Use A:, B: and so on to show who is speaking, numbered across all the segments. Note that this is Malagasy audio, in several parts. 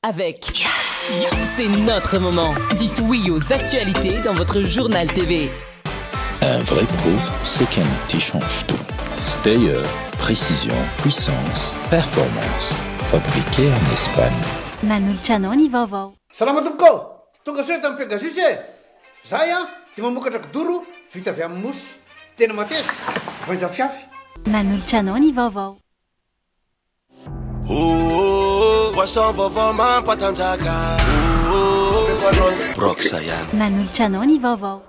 A: avec C'est notre moment. Dites oui aux actualités dans votre journal TV.
B: Un vrai pro, c'est quelqu'un qui change tout. Stayer, précision, puissance, performance. Fabriqué en Espagne.
C: Manoltranao vaovao.
D: Salama tompoko, tonga soa tamin'ny Pegasus e. Zahay dia mamokatra kidoro vita avy amin'ny mosy. Tena mateza, voanja fiafy.
C: Manoltranao ny vaovao.
E: Poisson vaovao mampatanjaka. Broxa ihany.
C: Manoltranao ny vaovao.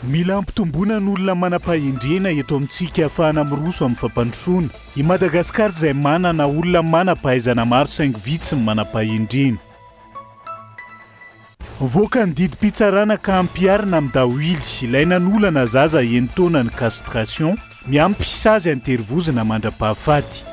F: Mila ampitombona n'olona manam-pahindrena eto amintsika ahafahana miroso amin'ny fampandrosoana. I Madagasikara izay manana olona manam-pahaizana maro saingy vitsy ny manam-pahindrena. Voaka ny didim-pitsarana ka ampiarina amin'ny dawily, ilaina n'olana zaza enitaona ny castration, miampy sazy anterivozina mandra-pahafaty.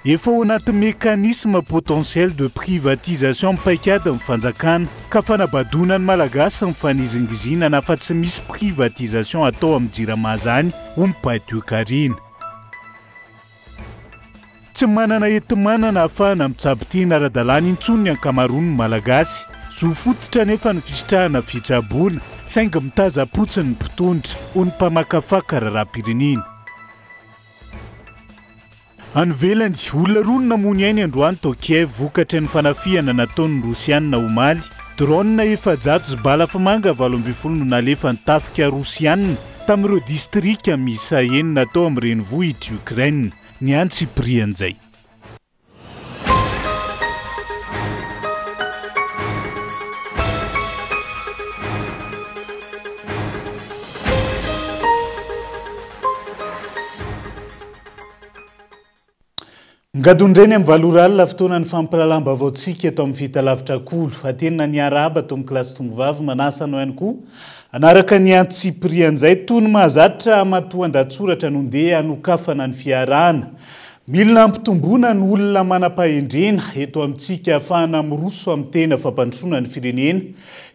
F: Efa ao anaty mécanisme potentiel de privatisation mipaikady amin'ny fanjakana ka fanabadonany malagasy ny fanizingizina na fa tsy misy privatisation atao amin'ny jirama zany ho mipahitoekarina. Tsy manana enti-manana ahafahana mitsabitiana ara-dalàna intsony ny ankamaroan'ny malagasy, zofototra nefa ny fisitrahana fitsaboana saingy mitaza-potsiny ny mpitondra ho ny mpamakafaka raharam-pirenena. Anvelany olona roa no namony ainy androany tao Kiev vokatra ny fanafiana nataon'ny Rosianina omaly. Drone efa-jato zibala famanga 20 no nalefa ny tafika Rosianina tamin'ireo distrika miisa enina natao amin'ny renivohitra Ukraine. Ny antsiprian'izay. Ngadondrainy amin'ny valoralina fotoana ny fampilalamba vaotsika eto amin'ny fitalavitra kolo. Atenina ny araba ato amin'ny kilasy tombovavy manasana ihany koa. Anaraka ny antsiprian'izay tony mahazatra matoan-datsoratra nondeha hanokafana ny fiarahana. Milina ampitombona ny olona manam-pahindrena eto amintsika ahafahana miroso amin'ny tena fampandrosoana ny firenena.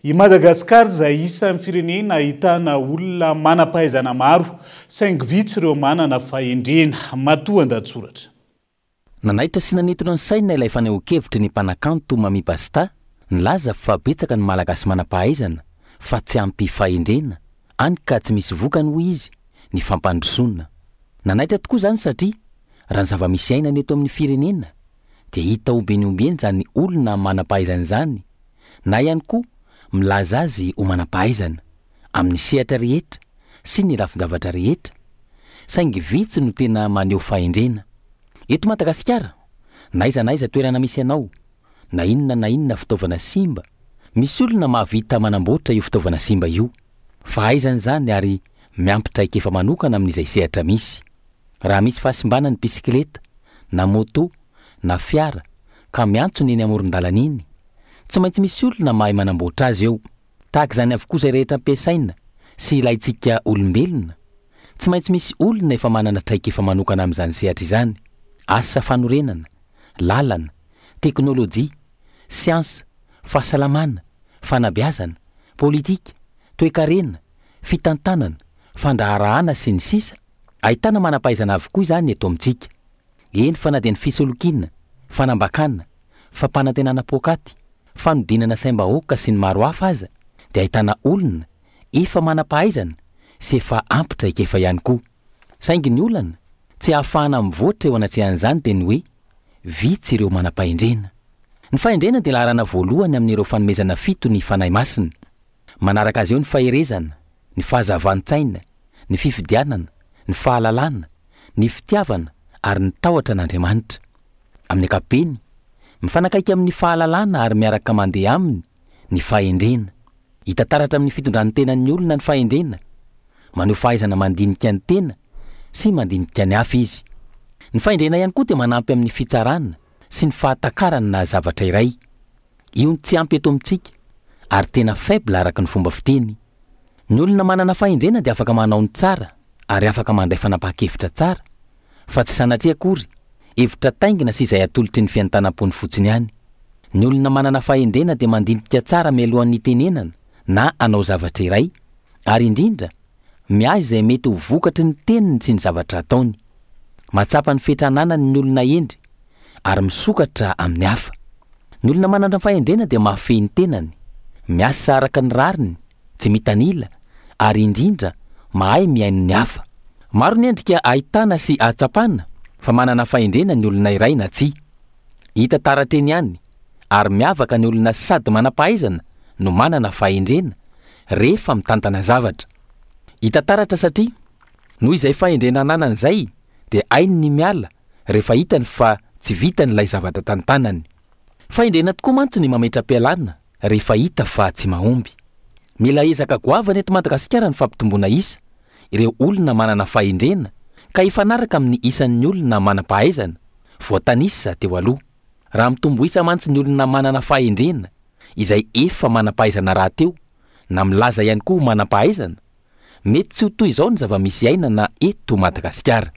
F: I Madagasikara izay isan'ny firenena ahitana olona manam-pahaizana maro saingy vitsy ireo manana fahindrena matoan-datsoratra.
G: Nanaitra sy nanetona ny saina ilay fanehoan-kevitry ny mpanakanto Mami Basta, nilaza fa betsaka ny malagasy manam-pahaizana fa tsy ampy fahindrena, any ka tsy misy vokany hoy izy ny fampandrosoana. Nanaitra tokoa zany satria raha ny zava-misy aina neto amin'ny firenena dia hita ombeny zany olona manam-pahaizana zany, na ihany koa milaza azy ho manam-pahaizana amin'ny sehatra rehetra sy ny lafin-davatra rehetra, saingy vitsy no tena maneho fahindrena. Eto Madagasikara, na aiza toerana misy ianao, na inona fitaovana simba, misy olona mahavita manamboatra io fitaovana simba io. Fahaizany zany ary miampy traikefa manokana amin'izay sehatra misy. Raha misy fahasimbana ny bisikileta, na moto, na fiara, ka miantony eny amoron-dalana iny, tsy maintsy misy olona mahay manamboatra azy eo. Tahaka izany avokoa izay rehetra ampiasaina sy ilaintsika olombelona, tsy maintsy misy olona efa manana traikefa manokana amin'izany sehatra izany. Asa fanorenana, lalana, teknôlôjia, siansa, fahasalamana, fanabeazana, politika, toe-karena, fitantanana, fandraharahana sy ny sisa. Ahitana manam-pahaizana avokoa izany eto amintsika. Eny fa na dia ny fisolokiana, fanambakana, fampanantenana pokaty, fanodinana saim-bahoaka sy ny maro hafa aza, dia ahitana olona efa manam-pahaizana sy efa ampy traikefa ihany koa. Saingy ny olana tsy ahafahana mivoatra eo anatrehan'izany dia ny hoe vitsy ireo manam-pahindrena. Ny fahindrena dia laharana voalohany amin'ireo fanomezana fito ny fanahy masina. Manaraka azy eo ny faherezana, ny fahazavan-tsaina, ny fifidianana, ny fahalalana, ny fitiavana ary ny tahotra an'Andriamanitra. Amin'ny ankapobeny, mifanakaiky amin'ny fahalalana ary miaraka mandeha aminy ny fahindrena. Hita taratra amin'ny fitondran'ny tenan'ny olona ny fahindrena, maneho fahaizana mandinika ny tena sy mandinika ny hafa izy. Ny fahindrena ihany koa dia manampy amin'ny fitsarana sy ny fahatakarana na zavatra iray. Io ny tsy ampy eto amintsika ary tena faible araka ny fomba fiteny. Ny olona manana fahindrena dia afaka manao ny tsara ary afaka mandray fanapahan-kevitra tsara, fa tsy sanatria akory hevitra taingina sy izay atolotry ny fiantanam-pony fotsiny ihany. Ny olona manana fahendrena dia mandindrika tsara mialohan'ny tenenana na anao zavatra iray, ary indrindra miazy izay mety ho vokatry ny teniny sy ny zavatra ataony. Matsapa ny fetrananany ny olona endry ary misokatra amin'ny hafa. Ny olona manana fahendrena dia mahafehy ny tenany, miasa araka ny rariny, tsy mitanila, ary indrindra mahay miaino ny hafa. Maro ny endrika ahitana sy ahatsapana fa manana fahendrena ny olona iray na tsy. Hita taratra eny ihany, ary miavaka ny olona sady manam-pahaizana no manana fahendrena rehefa mitantana zavatra. Hita taratra satria noho izay fahendrena ananany izay dia hainy ny miala rehefa hitany fa tsy vitany ilay zavatra tantanany. Fahendrena tokoa mantsy ny mametra-pialana rehefa hita fa tsy mahomby. Mila ezaka goavana eto Madagasikara ny fampitomboana isa ireo olona manana fahendrena ka hifanaraka amin'ny isan'ny olona manam-pahaizana voatanisa teo aloha. Raha mitombo isa mantsy ny olona manana fahendrena izay efa manam-pahaizana rahateo na milaza ihany koa manam-pahaizana, mety tsy ho toy izao ny zava-misy ainana eto Madagasikara.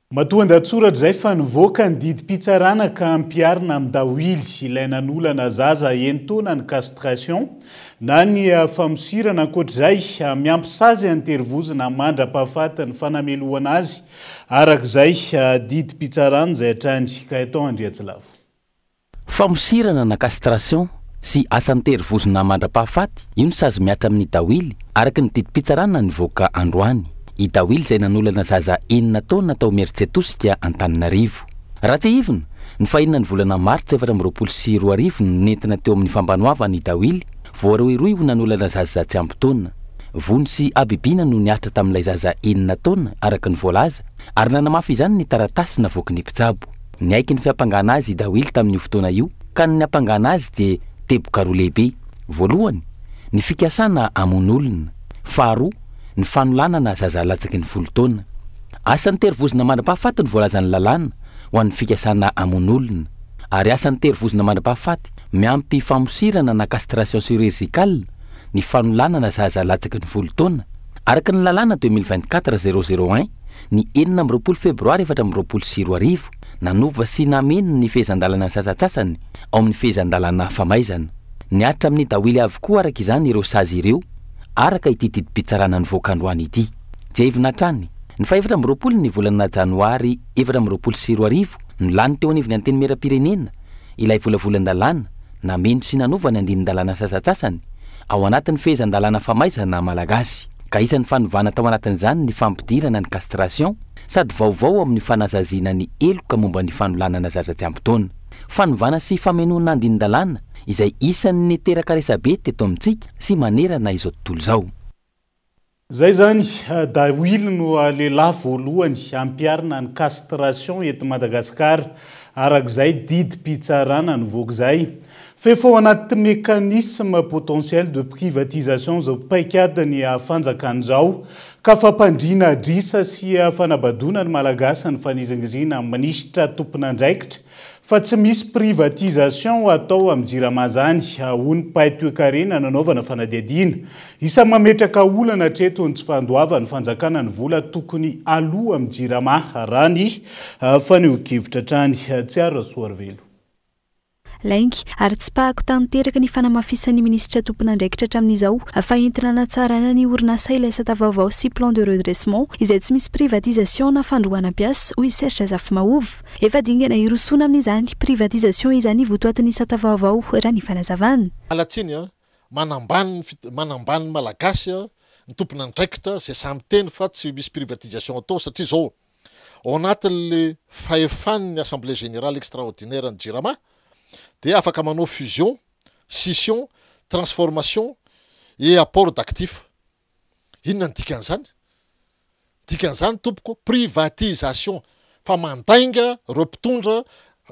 F: Matoan-datsoratra izay fa nivoaka ny didim-pitsarana ka ampiarina amin'ny dawily ilainan'olana zaza entoana ny castration na ny famosirana ankoatr'izay miampisazy anterivozina mandra-pahafatany fanamelohana azy arak'izay didim-pitsarana izay hatrany ka eto Andriatsilavo.
G: Famosirana na castration sy asan-terivozina mandra-pahafaty io ny sazy miatra amin'ny dawily araky ny didim-pitsarana nivoaka androany. I dawily izay nanolana zaza 9 taona tao Mertsetosika Antananarivo. Raha tsy hivina, ny fahinana ny volana Martsa 2024 no nentina teo amin'ny fampanoavana i dawily, voaroeroy ho nanolana zaza tsy ampy taona. Vony sy abibina no niatra tamin'ilay zaza 9 taona araka ny voalaza, ary nanamafy izany ny taratasy navoaky ny mpitsabo. Niaiky ny fiampangana azy i dawily tamin'io fotoana io, ka ny ampangana azy dia teboka roa lehibe. Voalohany, ny fikasana amon'olona. Faharoa, ny fanolanana zaza latsaky ny 10 taona. Asan'ny terivozina mandra-pahafaty ny voalazan'ny lalàna ho an'ny fikasana amon'olona, ary asan'ny terivozina mandra-pahafaty miampy famosirana na castration chirurgicale ny fanolanana zaza latsaky ny 10 taona. Araka ny lalàna 2024-001 ny 24 febroary 2024 nanova sy nameno ny fehezan-dalana sasatsasany ao amin'ny fehezan-dalana famaizana. Niatra amin'ny dawily avokoa araka izany ireo sazy ireo araka ity didim-pitsarana nivoaka androany ity. Jevina trany ny 24 ny volana Janoary 2024 no lany teo anivony anteny meram-pirenena ilay volavolan-dalàna nameno sy nanova ny andinin-dalàna sasatsasany ao anatin'ny fehezan-dalàna famaizana malagasy. Ka isan'ny fanovana tao anatin'izany ny fampidirana ny castration sady vaovao amin'ny fanazaziana ny eloka momba ny fanolanana zaza tsy ampy taona. Fanovana sy famenoana andinin-dalàna izay isan'ny teraka resabe teto amintsika sy manerana izao tontolo izao.
F: Zay zany dawily no lehilahy voalohany ampiarina ny castration eto Madagasikara arak'izay didim-pitsarana nivoaka izay. Fefao anaty mécanisme potentiel de privatisation zao paikadany fanjakan'izao ka fampandriana drisa sy fanabadona ny malagasy ny fanizangizina minisitra tompon'andraikitra fa tsy misy privatisation atao amin'ny Jirama zany hony pahay toe-karena nanaovana fanadihadiana isa mametraka olana hatreto ny tsy fandoavany fanjakana ny vola tokony aloha amin'ny Jirama raha ny faneho-kevitra trany tsy aro Soarvelo.
H: Laingy ary tsy pahako tanteraka ny fanamafisan'ny minisitra tompon'andraikitra hatramin'izao fa entina natsarana ny orinasa ilaisa tavaovao sy plan de redressement izay tsy misy privatisation na fandroana piasy hoy Serge Zafimahova. Efa dingana irosona amin'izany privatisation izany votoatin'ny isa tavaovao raha ny fanazavana.
I: Alatsiny manambany malagasy ny tompon'andraikitra zay samy teny fa tsy misy privatisation atao satria zao ao anatin'le fahefan'ny assemblée générale extraordinaire ny Jirama dia afaka manao fusion, scission, transformation et apport d'actifs. Inona ny dikan'izany? Dikan'izany tompoko privatisation fa mandainga reo mpitondra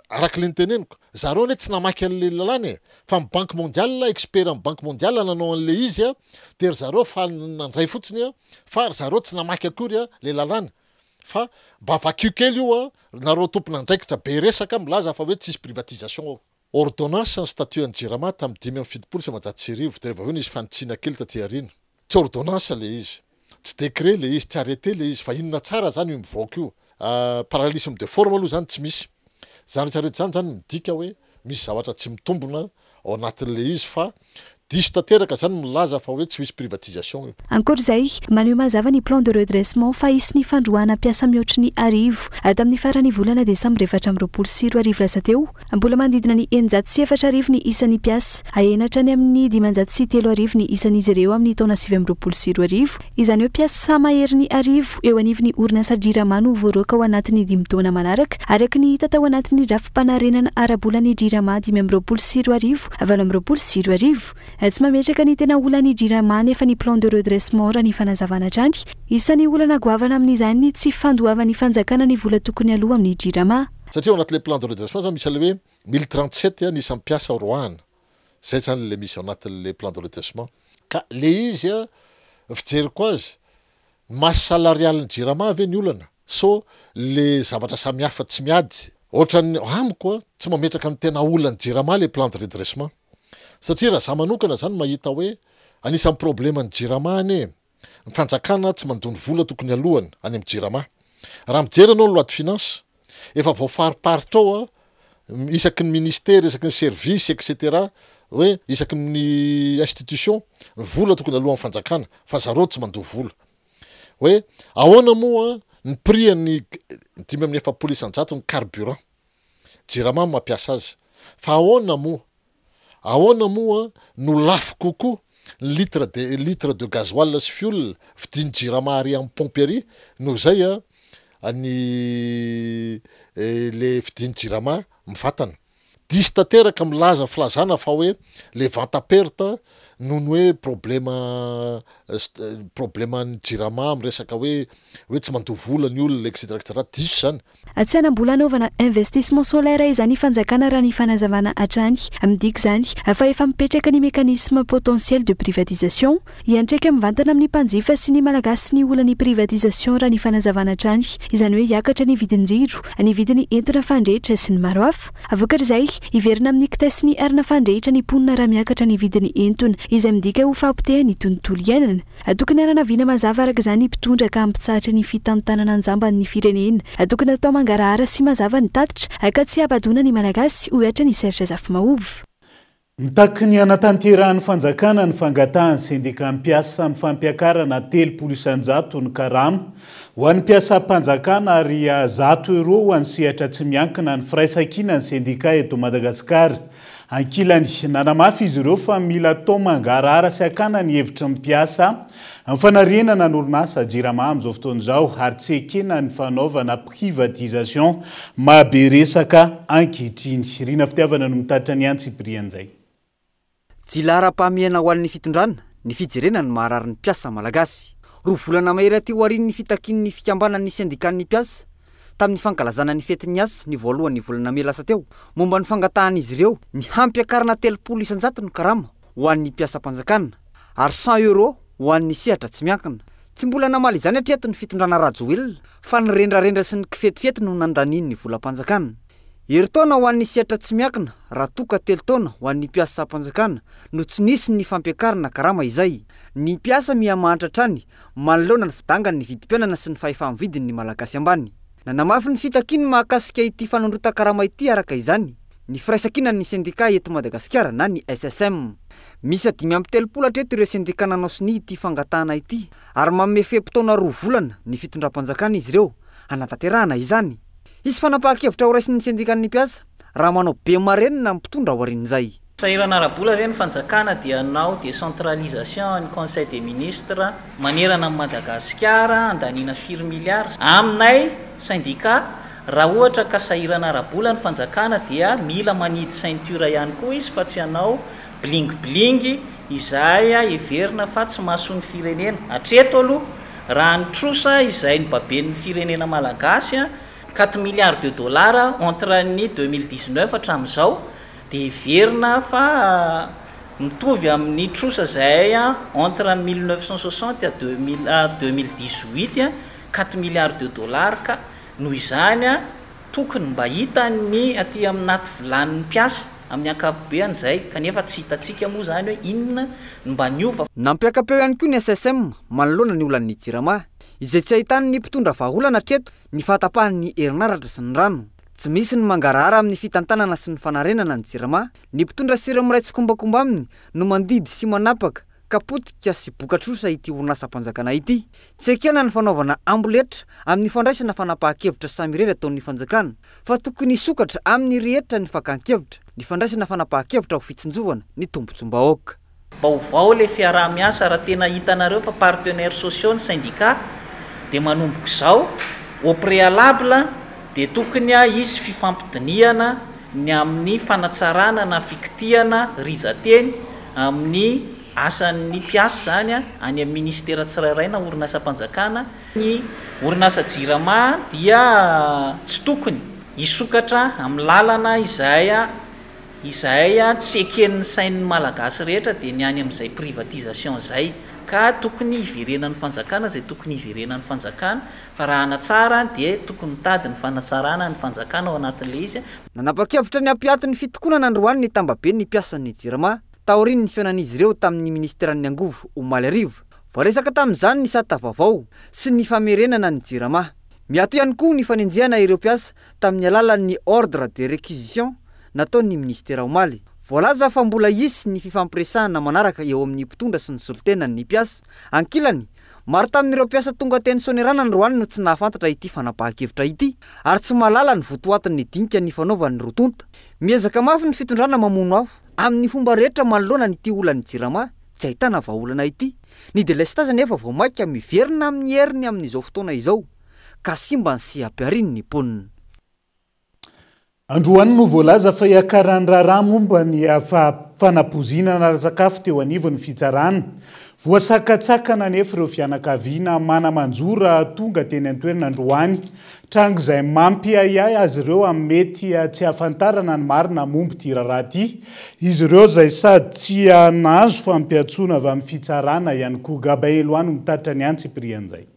I: araka le niteneniko. Zareo ne tsy namaky an'le lalàna fa ny Banque mondiale, expert amin'ny Banque mondiale nanao an'le izy dia zareo fa nandray fotsiny fa zareo tsy namaky akory le lalàna. Fa mba vakiu kely io nareo tompon'andraikitra be resaka milaza fa hoe tsisy privatisation ao. Ordonnance ny statut ny Jirama tamin'ny 5 dia rehefa izy fanitsina kely taty aoriana. Tsy ordonnance le izy, tsy décret le izy, tsy arrêté le izy fa inona tsara zany io mivoaka io. paralysme de forme aloha zany tsy misy zany rehetrarehetra zany midika hoe misy zavatra tsy mitombona ao anatin'le izy fa diso tanteraka zany milaza fa hoe tsy misy privatisation io
H: ankoatr'izay maneho mazava ny plan de redressement fa isy ny fandroana mpiasa mihoatry ny arivo ary tamin'ny farany volana desambra 2024 lasa teo mbola manodidina ny 904 ny isan'ny mpiasa ahenatra ny amin'ny 503 ny isan'izy ireo amin'ny taona 2024 izany hoe mpiasa mahery ny arivo eo anivony orinasa jirama no voaroaka ao anatin'ny 5 taona manaraka araka ny hita tao anatin'ny drafim-panarenana arabolany jirama 2024 2024 tsy mametraka ny tena olany jirama nefa ny plan de redressement raha ny fanazavana trany isan'ny olana goavana amin'izany tsy fandoavany fanjakana ny vola tokony aloha amin'ny jirama
I: satria ao anatin'le plan de redressement zany misy le hoe 1037 nisy mpiasa roana zay zany le misy ao anatin'le plan de redressement ka le izy fijeriko azy masse salariale ny jirama ave ny olana so le zavatra samihafa tsy miady ohatrany amiko tsy mametraka ny tena olany jirama le plan de redressement satria raha za manokana zany mahita hoe anisan'ny problema ny jirama any ny fanjakana tsy mandony vola tokony alohany any amin'ny jirama raha mijery anao ny loi de finance efa voafariparitra ao isaky ny ministère isaky ny service etc hoe isaky ny institution ny vola tokony alohan'ny fanjakana fa zareo tsy mandoa vola hoe ahoana moa ny prix ny 5.7 ny carburant jirama mampiasa azy fa ahoana moa no lafo kokoa litre de gasoil sy fuel vidiny jirama ary amin'ny pomperie no zay ny le vidiny jirama mivatana diso tanteraka milaza filazana fa hoe le vente perte noho ny hoe problema ny jirama miresaka hoe tsy mandoa vola ny olona etc diso zany
H: tsy anambola anaovana investissement solaire izany fanjakana raha ny fanazavana hatrany amidiky zany fa efa mipetraka ny mécanisme potentiel de privatisation iantraika mivantana amin'ny mpanjifa sy ny malagasy ny olany privatisation raha ny fanazavana hatrany izany hoe hiakatra ny vidin-jiro ny vidiny entona fandrehitra sy ny maro hafa avokatr'izay iverina amin'ny kitesy ny arina fandrehitra ny mponina raha miakatra ny vidiny entona izay midika ho fampitehany tontolo iainana tokony ananaviana mazava araka izany mpitondra ka ampitsahatra ny fitantanana anjamban'ny firenena tokony atao mangarahara sy mazava ny tatitra ka tsy abadona ny malagasy ho ohatra ny seritra zafy mahovy
F: mitaky ny anatanterahany fanjakana ny fangatahany sendika mpiasa amin'ny fampiakarana 300 ny karama ho an'ny mpiasa mpanjakana ary €100 ho an'ny sehatra tsy miankina ny firaisakina ny sendika eto Madagasikara ankilany nanamafy izy ireo fa mila tao mangarahara sy akana ny hevitra mpiasa amin'ny fanarianana ny orinasa jirama amin'izao fotoan'izao ary tsy ekena ny fanaovana privatisation mahabe resaka ankehitriny rina fitiavana no mitatitra ny antsy prian'izay
J: Jilara-pamiana ho an'ny fitondrana ny fijerena ny maharary ny mpiasa malagasy roa volana mahery teo arin'ny fitakin'ny fikambanan'ny sendikan'ny mpiasa tamin'ny fankalazana ny fetin'ny asa ny voalohan'ny volana may lasa teo momba ny fangatahan'izy ireo ny hampiakarana 300 ny karama ho an'ny mpiasa mpanjakana ary €100 ho an'ny sehatra tsy miankina tsy mbola namaly izany hatreto ny fitondrana rajoelona fa ny rendrarendra sy ny kifetifety no nandaniny ny vola mpanjakana Eritaona ho an'ny sehatra tsy miankina raha toka 3 taona ho an'ny mpiasa mpanjakana no tsy nisy ny fampiakarana karama izay ny mpiasa mihamahatra trany manoloana ny fidangany ny vidim-piainana sy ny fahefa-mividiny ny malagasy ambany nanamafy ny fitakiny mahakasika ity fanondrota karama ity araka izany ny firaisakina ny sendika eto Madagasikara na ny SSM misy 5 hatreto ireo sendika nanao sy ny ity fangatahana ity ary manome fehim-potoana 2 volana ny fitondram-panjakana izy ireo hanatanterahana izany izy fanapahan-kevitra ho raisin'ny sendikan'ny mpiasa raha manao be marenina mpitondra ao arin'izay
K: sahirana arabola ve ny fanjakana dia anao décentralisation ny conseil des ministres manerana amin'ny Madagasikara andanina 4 milliards aminay syndicat raha ohatra ka sahirana arabola ny fanjakana dia mila manidy ceinture ihany koa izy fa tsy anao bling bling izay everina fa tsy mahasoa ny firenena hatreto aloha raha ny trosa izay ny baben'ny firenena malagasy 4 milliards de dollars entre ny 2019 hatramin'izao dia verina fa mitovy amin'ny trosa zay entre 1960 à 2018 4 milliards de dollars ka noho izany tokony mba hitany aty aminaty vilanin'ny mpiasa amin'ny ankapobeny zay kanefa tsy hitatsika moa zany hoe inona mba niova
J: nampiakapeo ihany koa ny SSM manoloana ny olan'ny jirama izay tsy ahitany ny mpitondra vahaolana treto ny fahatapahany herinaratra sy ny rano. Tsy misy ny mangarara amin'ny fitantanana sy ny fanarenana ny jirama. Ny mpitondra siramo raitsy kombakomba aminy no mandidy sy manapaka kapotika sy bokatrosa ity orinasa-panjakana ity. Tsy ekena ny fanaovana amboletra amin'ny fandraisana fanapahan-kevitra samy irery ataon'ny fanjakana, fa tokony sokatra amin'ny rehetra ny fakan-kevitra, ny fandraisana fanapahan-kevitra ho fitsinjovana ny tombontsom-bahoaka.
K: Vaovao le fiaraha-miasa raha tena hitanareo fa partenaires sociaux ny syndicat dia manomboka izao au préalable dia tokony isy fifampidiniana ny amin'ny fanatsarana na fikitihana rizateny amin'ny asan'ny mpiasa zany any amin'ny ministera tsirairay na orinasa-panjakana. Ny orinasa jirama dia tsy tokony isokatra amin'ny lalana izay tsy eken'ny sain'ny malagasy rehetra dia ny any amin'izay privatisation zay, ka tokony iverenan'ny fanjakana zay tokony iverenan'ny fanjakana, fa raha anatsara dia tokony mitady ny fanatsarana ny fanjakana ao anatin'le izy.
J: Nanapa-kevitra ny ampiaty ny fitokonana androany ny tambabe ny mpiasan'ny jirama taoriny ny fiainan'izy ireo tamin'ny ministeran'ny angovo omaly arivo. Voaresaka tamin'izany ny sata vaovao sy ny famerenana ny jirama. Miato ihany koa ny fanenjehana ireo mpiasa tamin'ny alalan'ny ordre de réquisition nataon'ny ministera omaly. Voalaza fa mbola isy ny fifampiresahana manaraka eo amin'ny mpitondra sy ny solotenan'ny mpiasa. Ankilany, maro tamin'ireo mpiasa tonga teny sonerana androany no tsy nahafantatra ity fanapahan-kevitra ity, ary tsy mahalala ny votoatin'ny dinika ny fanaovan'ny rotonta. Miezaka mafy ny fitondrana mamono afo amin'ny fomba rehetra manoloana ny ity olany jirama tsy ahitana vahaolana ity. Ny delestazy nefa vao maika miverina amin'ny heriny amin'izao fotoana izao, ka simba ny sy ampiarin'ny ponina.
F: Androany no voalaza fa hiakaran'ny raharaha momba ny fanapozinana sakafo teo anivon'ny fitsarana. Voasakatsakana nefa ireo fianakaviana manamanjora tonga teny an-toerana androany. Trango izay mampiayay azy ireo amin'ny mety tsy hafantarana ny marina momba ity raharaha ity. Izy ireo izay sady tsy nahazo fampiatsoana avy amin'ny fitsarana ihany koa. Gabaeloany mitatra ny antsy prian'izay.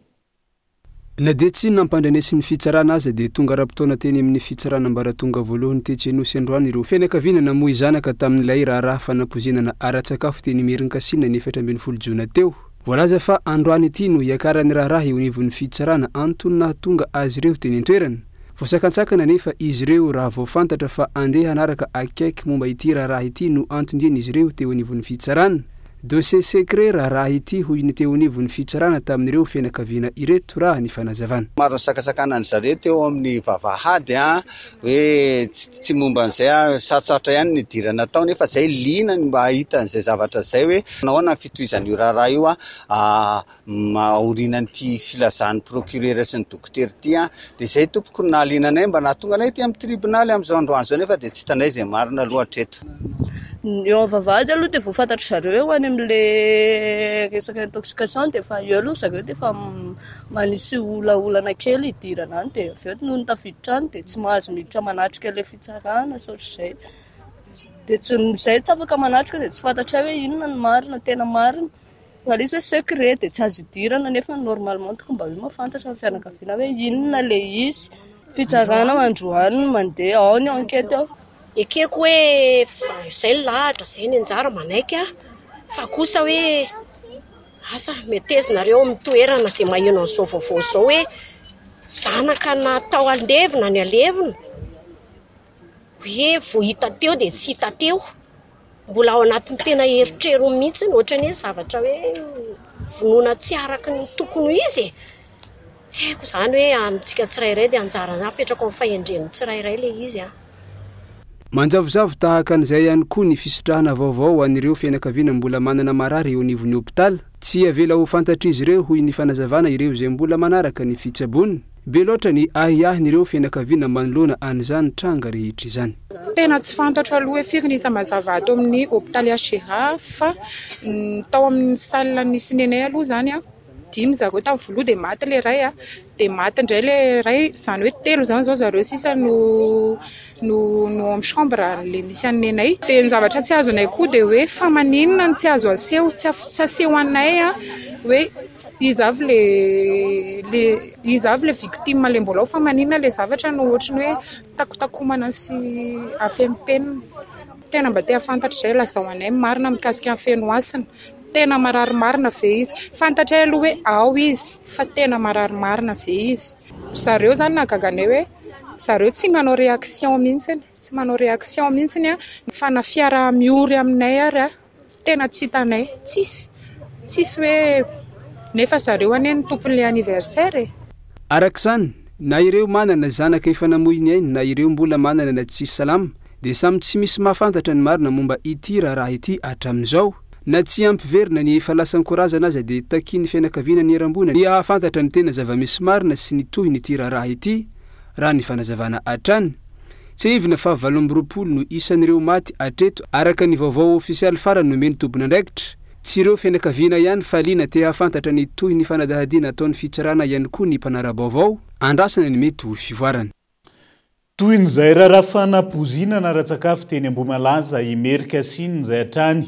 L: Na dia tsy nampandranesi ny fitsarana aza dia tonga ra-potoana teny amin'ny fitsarana ambaratonga voalohany tetsenosy androany ireo fianakaviana namoy zanaka tamin'ilay raharaha fanapozinana ara-tsakafo teny Merinkasina ny 17 Jona teo. Voalaza fa androany ity no hiakaran'ny raharaha eo anivon'ny fitsarana antony nahatonga azy ireo teny an-toerana. Voasakatsakana nefa izy ireo raha vao fantatra fa andeha hanaraka akaiky momba ity raharaha ity no antondrian'izy ireo teo anivon'ny fitsarana. Dossier secret raharaha ity hoy ny teo anivon'ny fitsarana tamin'ireo fianakaviana ireto raha ny fanazavana.
M: Maro sakasakana ny zareo teo amin'ny vavahady hoe tsy momba an'izay sarosarotra ihany ny dira natao nefa zay lina ny mba hahita an'izay zavatra zay hoe nahoana ny fitohizan'io raharaha io maorinan'ity filazan'ny procureur sy ny dokotera ity dia zay tompoko nahalinanay mba nahatonga anay ty amin'ny tribonaly amin'izao androany zao nefa dia tsy hitanay zay marina loatra eto.
N: Eo vavahady aloha dia voafantatry zareo any amin'le resaka intoxication dia fa eo aloha zareo dia fa manisy olaolana kely idirana any dia aveo noho ny tafiditra any dia tsy mahazo miditra manatrika ilay fitsarana saotr'izay. Dia izay tsy afaka manatrika dia tsy fantatra hoe inona ny marina tena marina. Fa ilay hoe secret dia tsy azo idirana nefa normalement toko mba hoe mahafantatra ny fianakaviana hoe inona ilay izy. Fitsarana androany mandeha ao ny enquête ao.
O: Ekeko hoe izay lahatra izay ny anjara manaiky fa kosa hoe asa metezinareo amin'ny toerana izay maheno an'izao vaovao izao hoe zanaka natao alevina ny alevina hoe vao hita teo dia tsy hita teo, mbola ao anatin'ny tena eritrero mihitsy ohatra ny hoe zavatra hoe vonoina tsy araka ny tokony izy. Tsy haiko izany hoe amintsika tsirairay dia anjara apetraka amin'ny fahendren'ny tsirairay ilay izy.
L: Manjavozavo tahaka an'izay ihany koa ny fisitrahana vaovao an'ireo fianakaviana mbola manana marary eo anivon'ny hôpitaly. Tsy avela ho fantatra izy ireo hoy ny fanazavana ireo izay mbola manaraka ny fitsaboniny. Be loatra ny ahiahin'ireo fianakaviana manoloana an'izany tranga rehetra izany.
P: Tena tsy fantatra aloha hoe firy ny isa-mazava ato amin'ny hôpitaly Achera fa tao amin'ny salle nisy nenay aloha zany 5 zareo tamin'ny voaloha dia maty le ray dia maty indray le ray, izany hoe 3 zany zao zareo sisa no amin'ny chambre le misy anenay. Dia ny zavatra tsy azonay koa dia hoe fa maninona ny tsy azo aseho, tsy aseho anay hoe izy avy le victime le mbola fa maninona le zavatra no ohatrany hoe takotakomana sy afempenina. Tena mba te hafantatra izay lazaho anay marina mikasika ny fenoasina tena mararimarina ve izy fantatra aloha hoe ao izy fa tena mararimarina ve izy zareo zany nagaganay hoe zareo tsy manao réaction mihitsiny a fa na fiara miory aminay ary a tena tsy hitanay tsisy hoe nefa zareo aneny tompon'le anniversaire
L: arak'izany na ireo manana zanaka efa namoiny ainy na ireo mbola manana na tsisy salama dia samy tsy misy mahafantatra ny marina momba ity raha ity hatramin'izao na tsy ampiverina ny efa lasankorazana azy dia takiny fianakaviana ny erambona ny ahafantatra ny tena zava-misy marina sy ny tohiny ity raha ity raha ny fanazavana hatrany tsy hivina fa 20 no isan'ireo maty atreto araka ny vaovao ofisialy farany nomeny tompona andraikitra tsy ireo fianakaviana ihany fa liana te hahafantatra ny tohiny fanadahadiana ataon'ny fitsarana ihany koa ny mpanara-baovao andrasana ny mety ho fivoarana
F: toy n'izay raharaha fanapozina na ratsakafo teny Ambomalaza Imerika Siny izay hatrany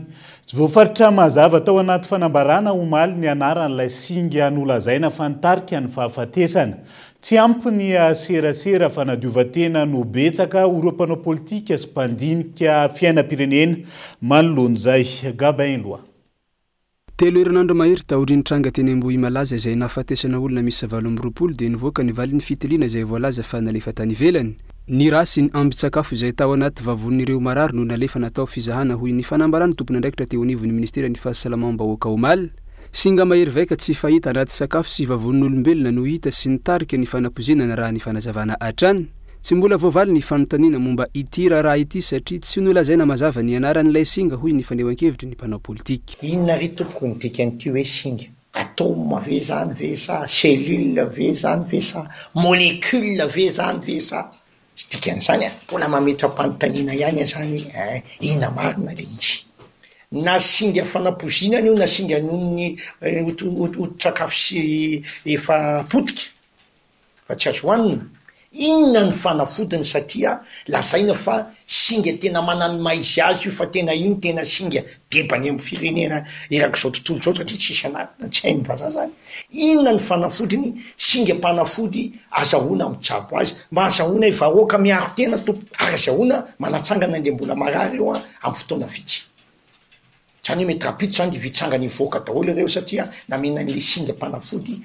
F: tsy voafaritra mazava tao anaty fanambarana omaly ny anaran'ilay singa nolazaina fantarika ny fahafatesana tsy ampy ny serasera fanadiovatena no betsaka oropana politika sy mpandinika fiainam-pirenena manoloan'izay Gabain loa
L: telo herinandro mahery taoriny tranga teny Ambohimalaza izay nahafatesana olona misy 20 dia nivoaka ny valin'ny fitiliana izay voalaza fa nalefa tany ivelany ny rasy ny ambin-tsakafo izay tao anaty vavon'ireo marary no nalefa natao fizahana hoy ny fanambarana tompony andraikitra teo anivon'ny ministera ny fahasalamam-bahoaka omaly singa mahery vaika tsy fahita anaty sakafo sy vavon'olombelona no hita sy nitarika ny fanapozina raha ny fanazavana hatrany tsy mbola voavaly ny fanontaniana momba ity raha ity satria tsy nolazaina mazava ny anaran'ilay singa hoy ny faneo-an-kevitry ny mpanao politika
Q: inona ry tompoko ny dikan'ity hoe singa atome ve zany ve sa cellule ve zany ve sa molécule ve zany ve sa sy dikan'izany mbola mametra-panontaniana ihany zany hoe inona marina le izy na singa fanapozinana io na singa nohony otrikafo sy efa potika fa tsy azo hoanina inona ny fanafodiny satria lazaina fa singa tena manany maizy azy io fa tena io ny tena singa bebany amin'ny firenena erak'izao tontolo zao satria tsisy anatina tsy hainy vazaha zany inona ny fanafodiny singa mpanafody azahoana mijabo azy mba azahoana vahoaka miaro tena tompo ary azahoana manatsangana le mbola marary eo amin'ny fotoana vitsy zany hoe mety rapito zany vitsangany voaka daholo ireo satria namenan'le singa mpanafody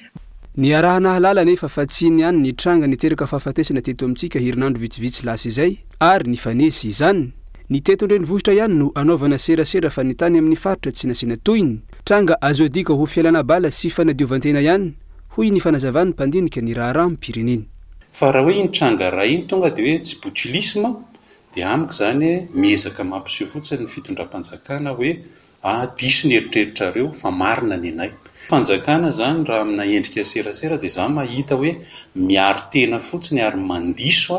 L: ny arahana halala nefa fa tsy ny any ny tranga niteraka fahafatesana teto amintsika herinandro vitsivitsy lasa izay ary ny fanesy izany ny teto indray nivohitra ihany no anaovana serasera fa nitany amin'ny faritra tsy nasiana tohiny tranga azo adika ho fialana bala sy fanadiovantena ihany hoy ny fanazavany mpandinika ny raha raha-pirenena
R: fa raha hoe iny tranga raha iny tonga dia hoe tsy botulisme dia amiko zany miezaka mampiseho fotsiny ny fitondram-panjakana hoe diso ny eritreritrareo fa marina ny anay fanjakana zany raha amina endrika serasera dia za mahita hoe miaro tena fotsiny ary mandiso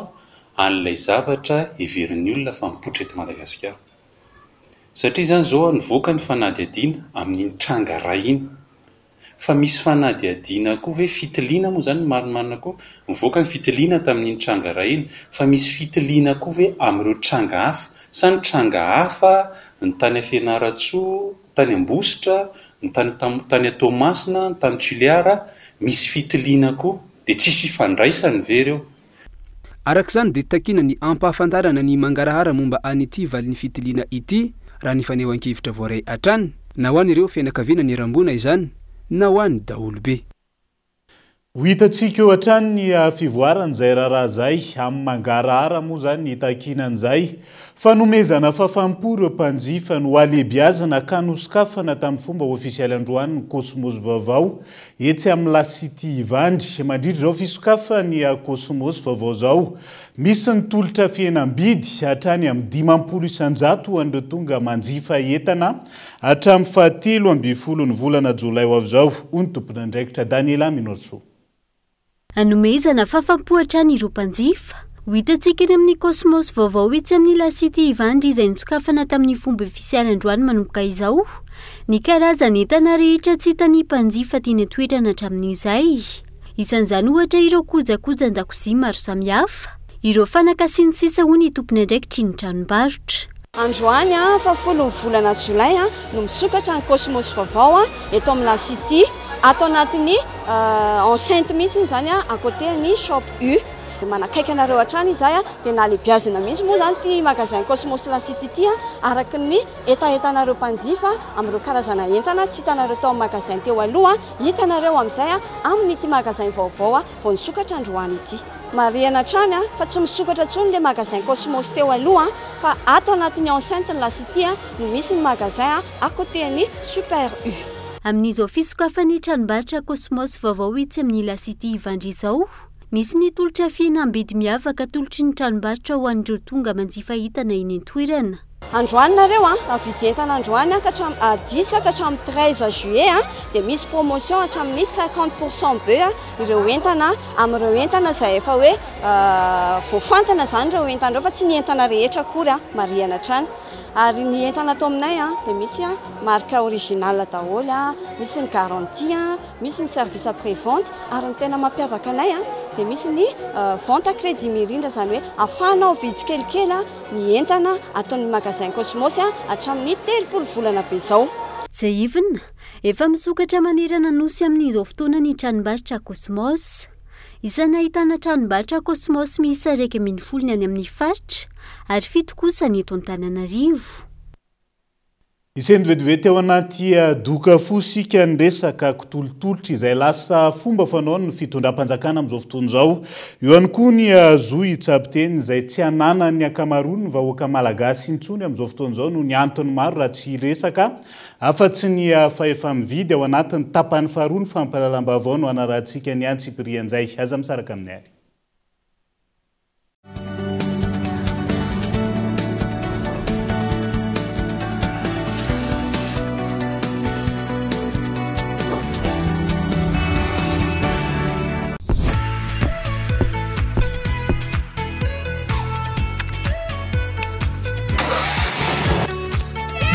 R: an'ilay zavatra heverin'ny olona fa mipoitra eto Madagasikara satria zany zao nivoaka ny fanady adiana amin'iny tranga ray iny fa misy fanady adiana koa hoe fitiliana moa zany marimarina koa nivoaka ny fitiliana tamin'iny tranga ray iny fa misy fitiliana koa hoe amin'ireo tranga hafa sa ny tranga hafa ny tany Fianaratsoa tany Ambositra ny tany Tomasina ny tany Toliara misy fitiliana koa dia tsisy ifandraisany vereo
L: arak'izany dia takina ny ampahafantarana ny mangarahara momba an'ity valin'ny fitiliana ity raha ny faneo-an-kevitra voaray hatrany na ho an'ireo fianakaviana ny rambona izany na ho an'ny daolobe
F: ho hitantsika eo hatrany ny fivoaran'izay raharaha zay amin'ny mangarahara moa zany ny takinan'izay fanomezana fafampo ireo mpanjifa no alebiazana kanosokafana tamin'ny fomba ofisialy androany ny Cosmos vaovao etsy amin'ny lasity Ivandry mandrindra zao fisokafa ny Cosmos vaovao zao misy ny tolotra fihenam-bidy hatrany amin'ny 50 isanjato ho an'ireo tonga manjifa entana hatramin'ny 17 ny volana Jolay ho avy zao hoy ny tompona andraikitra Daniela Minorso
S: anomezana fafampohatra ny ireo mpanjifa ho hitantsika eny amin'ny Cosmos vaovao etsy amin'ny lasity Ivandry izay nisokafana tamin'ny fomba ofisialy androany manomboka izao ny karazana entana rehetra tsy hitan'ny mpanjifa teny atoetrana hatramin'izay isan'izany ohatra ireo kojakoja an-dakozia maro samihafa ireo fanaka sy ny sisa hoy ny tompony andraikitry ny tranombarotra
T: androany fa 10 volana Jolay no misokatra ny Cosmos vaovao eto amin'ny lasity ato anatin'ny enceinte mihitsy zany à côté ny shop U manakaiky anareo hatrany izay dia nalebiazina mihitsy moa zany ty magasin Cosmos La City ty araky ny etaetanareo mpanjifa amin'ireo karazana entana tsy hitanareo tao amin'ny magasin teo aloha hitanareo amin'izay amin'ny ity magasin vaovao vao nisokatra androany ity. Mariana trany fa tsy misokatra tsony le magasin Cosmos teo aloha fa ato anatin'ny enceinte ny La City no misy ny magasin à côté ny Super U.
S: Amin'izao fisokafany tranombarotra Cosmos vaovao itsy amin'ny La City Ivandry izao, misy ny tolotra fihinam-bidy miavaka tolotry ny tranombarotra ho an'ireo tonga manjifa hitana eny an-toerana.
T: Androany nareo vidy entana androany ka hatramin'ny 10 ka hatramin'ny 13 juillet dia misy promotion hatramin'ny 50% be ireo entana amin'ireo entana izay efa hoe voafantana zany ireo entana ireo fa tsy ny entana rehetra akory Mariana trany. Ary ny entana atao aminay dia misy marque originale daholo misy ny garantie misy ny service après vente ary ny tena mampiavaka anay dia misy ny vente à crédit mirindra zany hoe afahanao vidy kelikely ny entana ataon'ny magasin Cosmos hatramin'ny 3 volana be zao.
S: Jaivina efa misokatra manerana nosy amin'izao fotoana ny tranombarotra Cosmos. Isany ahitana tranombarotra Cosmos misy 110 any amin'ny faritra ary 7 kosa ny eto Antananarivo.
F: Isendy vetivety ao anaty doka fosika ny resaka kotolotolotra izay lasa fomba fanao ny fitondram-panjakana amin'izao fotoana izao. Eo ihany koa ny zohy tsabiteny izay tsy anana ny ankamaroany ny vahoaka malagasy intsony amin'izao fotoana izao no ny antony maro raha tsy resaka afa-tsy ny fahefa-mividy ao anatin'ny tapany faharoa ny fampalalam-baovao no anarahantsika ny Antsiprianjay. Aza misaraka amin'ny ary.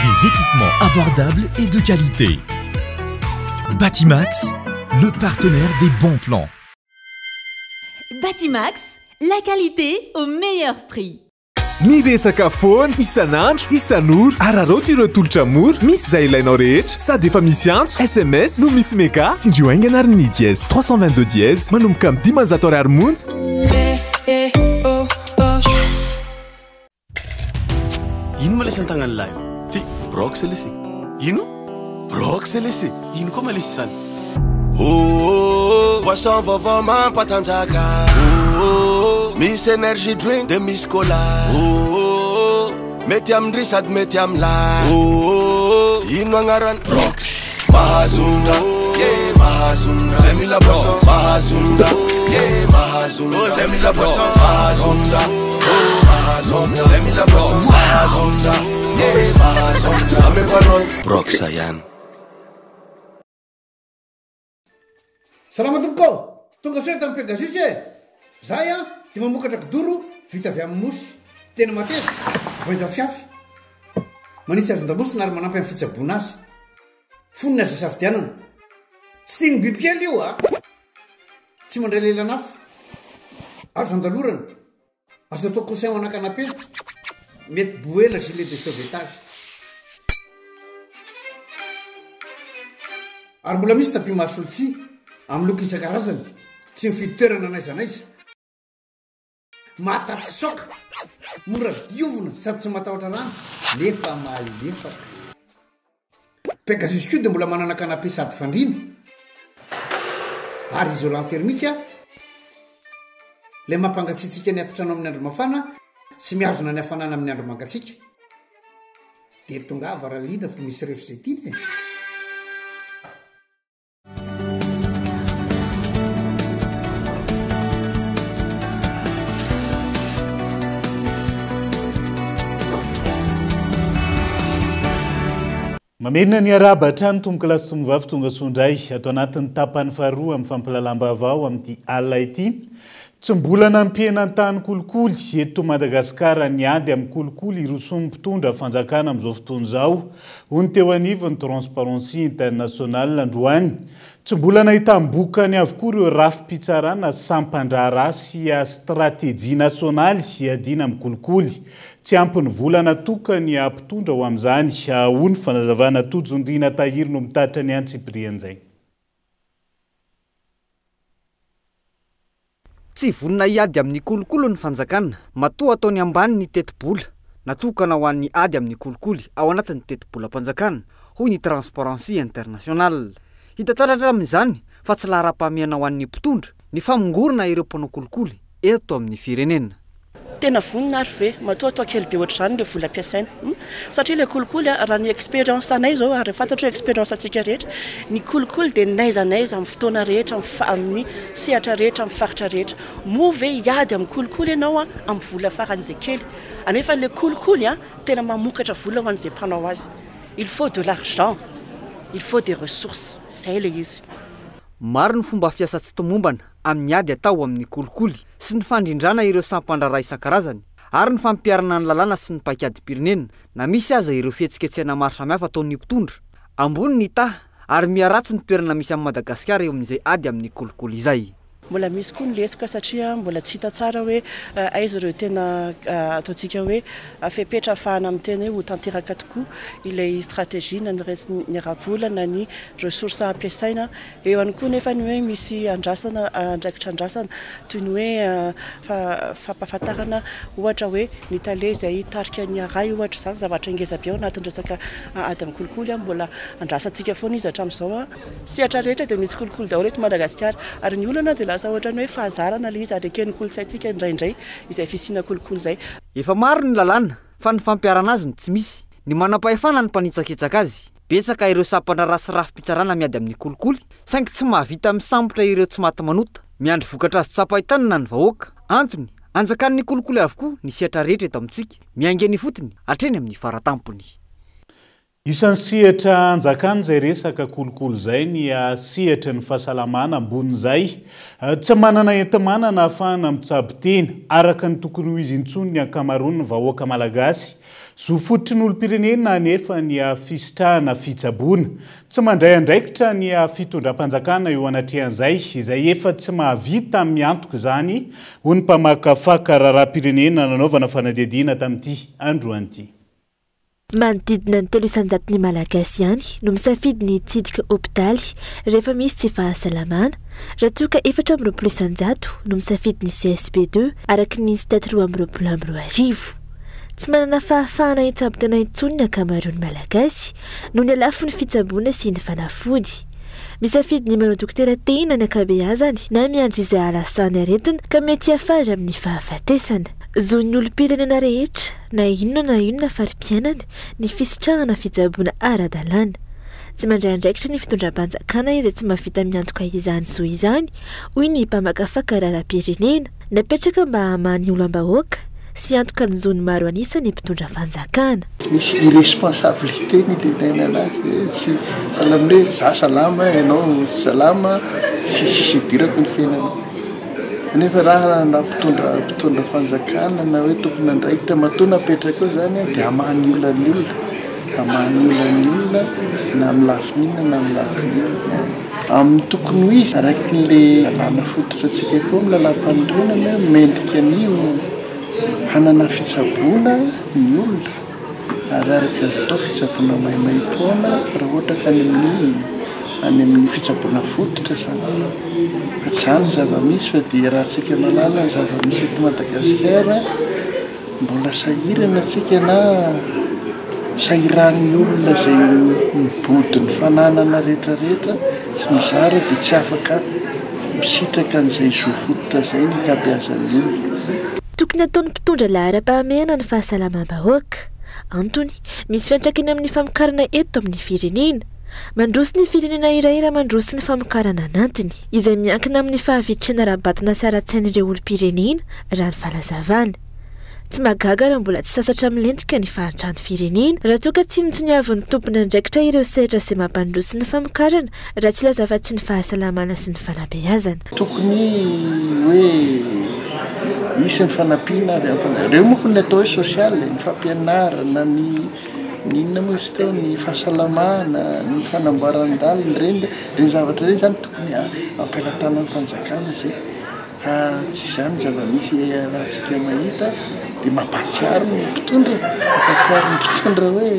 U: Des équipements abordables et de qualité. Batimax, le partenaire des bons plans.
A: Batimax, la qualité au meilleur prix.
V: Miresaka phone isanandro isan'ora araroty ireo tolotra mora misy izay ilainao rehetra sady efa misy antso SMS no misy mega tsindrio aingana ary ny dièse 322 dièse manomboka amin'ny 1000 ariary monja.
E: Ino ma lesy an-tagnany lahy ty brox lesy ino brox lesy ino koa ma lesy zany boisson vaovao mampatanjaka misy energy drink de misy cola mety amindry sady mety amilay ino agnarany brox mahazonda mahazonda zay mila boisson mahazonda mahazonda zay mila boisson mahazonda mahazonda zay mila boisson mahazonda mahazonda amepanon brox yan.
D: Salama tompoko tonga soe tamin'ny Pegasus zay dia mamokatra kidoro vita avy amin'ny mosy tena mateza voenja fiafy manitsy azon-damosy na ary manampy amin'ny fitsaboana azy fonina azy safidianana tsy tiany bibikely io tsy mandray lelanafo azo andalorana azo atao conseil anakanapé mety boela gilet de sauvetage ary mbola misy tapis masolotsi amin'ny loko isan-karazany tsy mifidy toerana n'aiza n'aiza mataty soka mora diovina sady tsy matahotra rano nefa malefaka Pegasus koa dia mbola manana canapé sady fandrina ary isolant thermique le mampangatsiatsika ny atitrano amin'ny andro mafana sy miazona ny hafanana amin'ny andro mangatsiaka dia tonga avaralina fa misy refsetive.
F: Mamenina ny araba hatrany tomboka lasy tomovavy tonga sondray atao anatin'ny tapany faharoa amin'ny fampalalam-baovao amin'ity alina ity. Tsy mbola nampiana an-tany kolikoly eto Madagasikara ny ady amin'ny kolikoly irosony mpitondra fanjakana amin'izao fotoana izao. Hoy ny teo anivon'ny Transparency International androany. Tsy mbola nahita mbokany avokoa ireo rafi-pitsarana sampandrara sy stratégie nasionaly iadiana amin'ny kolikoly. Tsy ampy ny vola natokany mpitondra ho amin'izany hoy ny fanazavana Tojondrina Tahiry no mitatra ny Antsiprianjay.
J: tsy vonina iady amin'ny kolokolo ny fanjakana matoa ataony ambany ny tetibola natokana ho an'ny ady amin'ny kolikoly ao anatin'ny tetibolam-panjakana hoy ny Transparency International. Hita taratra amin'izany fa tsy lahara-pahamehana ho an'ny mpitondra ny famongorona ireo mpanao kolikoly eto amin'ny firenena.
B: Tena vonina ary ve matoa atao kely be ohatr'izany le vola ampiasaina satria le kolikoly raha ny expérience anay zao ary fantatro expérience atsika rehetra ny kolikoly dia naiza amin'ny fotoana rehetra amin'ny sehatra rehetra amin'ny faritra rehetra moa ve iady amin'ny kolikoly ianao amin'ny vola faran'izay kely anefa le kolikoly tena mamokatra vola ho an'izay mpanao azy. Il faut de l'argent, il faut des ressources, zay le izy.
J: Maro ny fomba fiasa tsy tomombana amin'ny ady atao amin'ny kolikoly sy ny fandrindrana ireo sampandrara isan-karazany ary ny fampiarana ny lalàna sy ny paikady-pirenena na misy aza ireo fihetsiketsehana maro samihafa ataon'ny mpitondra ambony ny taha ary miaratsy ny toerana misy amin'ny Madagasikara eo amin'izay ady amin'ny kolikoly izay.
B: Mbola misy koa ny lesoka satria mbola tsy hita tsara hoe aiza ireo tena ataontsika hoe fepetra ahafahana amin'ny tena hoe ho tanteraka tokoa ilay stratégie na ny ara-bola na ny ressources ampiasaina eo ihany koa nefa ny hoe misy andrasana andraikitra andrasana toy ny hoe fampahafantarana ohatra hoe ny tale izay tarika ny aray ohatra izany zavatra ingeza be ao anatin'ny resaka ady amin'ny kolikoly mbola andrasantsika foana izy hatramin'izao sehatra rehetra dia misy kolikoly daholo eto Madagasikara ary ny olana dia lasa ohatra ny hoe fahazarana le izy adeken'ny kolotsaintsika indraindray izay fisiana kolikoly izay.
J: Efa maro ny lalàna fa ny fampiarana azy ny tsy misy ny manam-pahefana ny mpanitsakitsaka azy betsaka ireo sampandrara sy rafi-pitsarana miady amin'ny kolikoly saingy tsy mahavita misambotra ireo tsy maty manota miandry vokatra azy tsapahitanina ny vahoaka antony anjakan'ny kolikoly avokoa ny sehatra rehetra eto amintsika miaingany fotony hatreny amin'ny faratampony.
F: Isan'ny sehatra anjakana izay resaka kolikoly izay ny sehatra ny fahasalamana ambon'izay tsy manana enta-manana ahafahana mitsabo tena araka ny tokony ho izy intsony ny ankamaroany ny vahoaka malagasy zo fototry ny olom-pirenena nefa ny fisitrahana fitsaboana tsy mandray andraikitra ny fitondram-panjakana eo anatrehan'izay izay efa tsy mahavita amin'ny antoka izany ho ny mpamakafaka raharam-pirenena nanaovana fanadihadiana tamin'ity androan'ity.
C: Manodidina ny 300 ny malagasy ihany no misafidy ny hitsidika hôpitaly rehefa misy tsy fahasalamana raha toka 420 no misafidy ny CSP2 araky ny stat 220. Tsy manana fahafahana hitsabo-tena intsony ny ankamaroan'ny malagasy no ny alafo ny fitsaboana sy ny fanafody. Misafidy ny manao dokotera tena ny ankabeazany na miandry izay alasany aretina ka mety hafary amin'ny fahafatesana. Zon'ny olom-pirenena rehetra na inona fari-piainana ny fisitrahana fitsaboana ara-dalàna. Tsy mandray andraikitra ny fitondram-panjakana izay tsy mahavita miantoka izany so izany hoy ny mpamakafaka raharam-pirenena napetraka mba hamany olom-bahoaka sy antoka ny zony maro anisa ny mpitondra fanjakana.
W: Misy irresponsabilité ny lenaina anazy tsy salamle za salama ianao salama sy dirako ny fiainana. Nefa raha na mpitondra fanjakana na hoe tompona andraikitra matoa napetraka eo zany dia hamany olona ny olona na amin'ny lafin'inona na amin'ny lafin'inona amin'ny tokony ho izy araky le lalàna fototra antsika koa amin'ny lalam-panorenana mendrika an'io hanana fitsaboana ny olona ary araka azo atao fitsaboana maimai-poana raha ohatra ka any amin'ny fitsaboana fototra zany zany zava-misy fa dia raha antsika malala zava-misy eto Madagasikara mbola sahirana antsika na sahiran'ny olona izay mibody ny fananana rehetrarehetra tsy mizara dia tsy afaka misitraka an'izay zo fototra izay ny ankabeazan'ny olona.
C: Tokony ataon'ny mpitondra lahara-pahamehana ny fahasalamam-bahoaka. Antony misy fiantraikany amin'ny famokarana eto amin'ny firenena. Mandroso ny firenena iray raha mandroso ny famokarana anatiny izay miankina amin'ny fahavitrana raha-batana sy ara-tsain'ireo olom-pirenena raha ny fahalazavana. Tsy magaga raha mbola tsy sasatra milentika ny fahantrany firenena raha toka tsy mitsoniavy ny tompony andraikitra ireo sehatra izay mampandroso ny famokarana raha tsy lazafa-tsy ny fahasalamana sy ny fanabeazana.
W: Tokony hoe isy ny fanampiana reo moa ny atao hoe sosialy ny fampianarana ny inona moa izy teo ny fahasalamana ny fanamboaran-dalana reny zavatra reny zany tokony ampilatana ny fanjakana zay fa tsy izany zava-misy rahantsika mahita dia mampatsiaro ny mpitondra hoe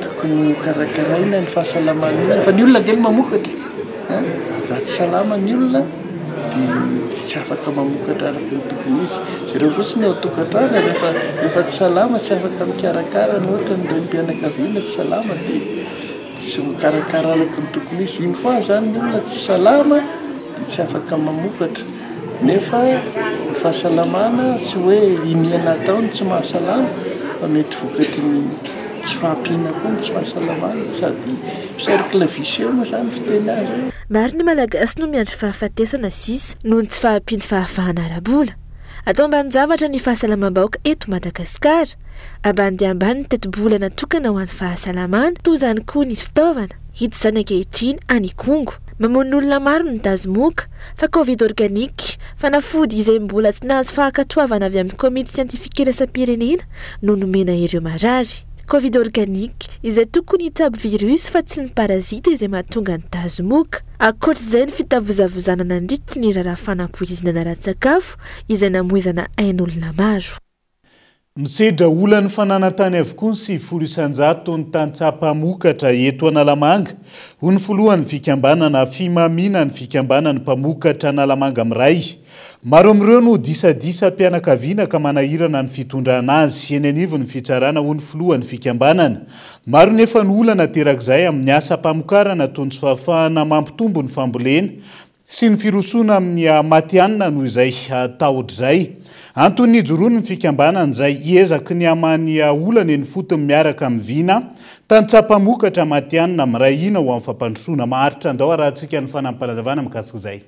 W: tokony karakaraina ny fahasalamana fa ny olona angely mamokatra raha tsy salama ny olona dia tsy afaka mamokatra araka ny tokony izy zareo fotsiny ao tokantrano rehefa tsy salama tsy afaka mikarakara ny ohatra ny renim-pianakaviana tsy salama dia tsy mikarakara araka ny tokony izy iny foa zany ny olona tsy salama dia tsy afaka mamokatra nefa ny fahasalamana tsy hoe iniana taony tsy mahasalama fa mety vokatry ny tsy fahampiana koa ny tsy fahasalamana sady cercle vicieux moa zany fiteny azy.
C: Maro ny malagasy no miandry fahafatesana sisa noho ny tsy fahampiany fahafahana ara-bola. Atao ambany-javatra ny fahasalamam-bahoaka eto Madagasikara. Ambany dia ambany ny teti-bola natokana ho an'ny fahasalamana toy izany koa ny fitaovana hita izany ankehitriny any Kongo. Mamono olona maro ny tazomoka fa Covid organique fanafody izay mbola tsy nahazo fahankatoavana avy amin'ny komity siantifika iraisam-pirenena no nomena ireo marary. Covid organique izay tokony hitsabo virus fa tsy ny parazita izay mahatonga ny tazomoka. Ankoatr'izay ny fitavozavozana nandritra ny raharaha fanampoizinana ara-tsakafo izay namoizana ain'olona maro.
F: Misedra olany fananantany avokoa sy 10 ny tantsaha-mpamokatra eto Analamanga. Ho ny folohan'ny fikambanana fimamina ny fikambanany mpamokatra Analamanga miray. Maro amin'ireo no disadisa mpianakaviana ka manahirana ny fitondrana azy. Eny anivo ny fitsarana ho ny folohan'ny fikambanana. Maro nefa ny olana terak'izay amin'ny asa mpamokarana toy ny tsy fahafahana mampitombo ny fambolena sy ny firosona amin'ny matianina noho izay atahotr'izay. Antony joroany ny fikambanana izay iezaky ny amany olana eny fotony miaraka amin'ny vina tantsaha-mpamokatra matianina miray ina ho amin'ny fampandrosoana maharitra andao rahantsika ny fanampanazavana mikasika izay.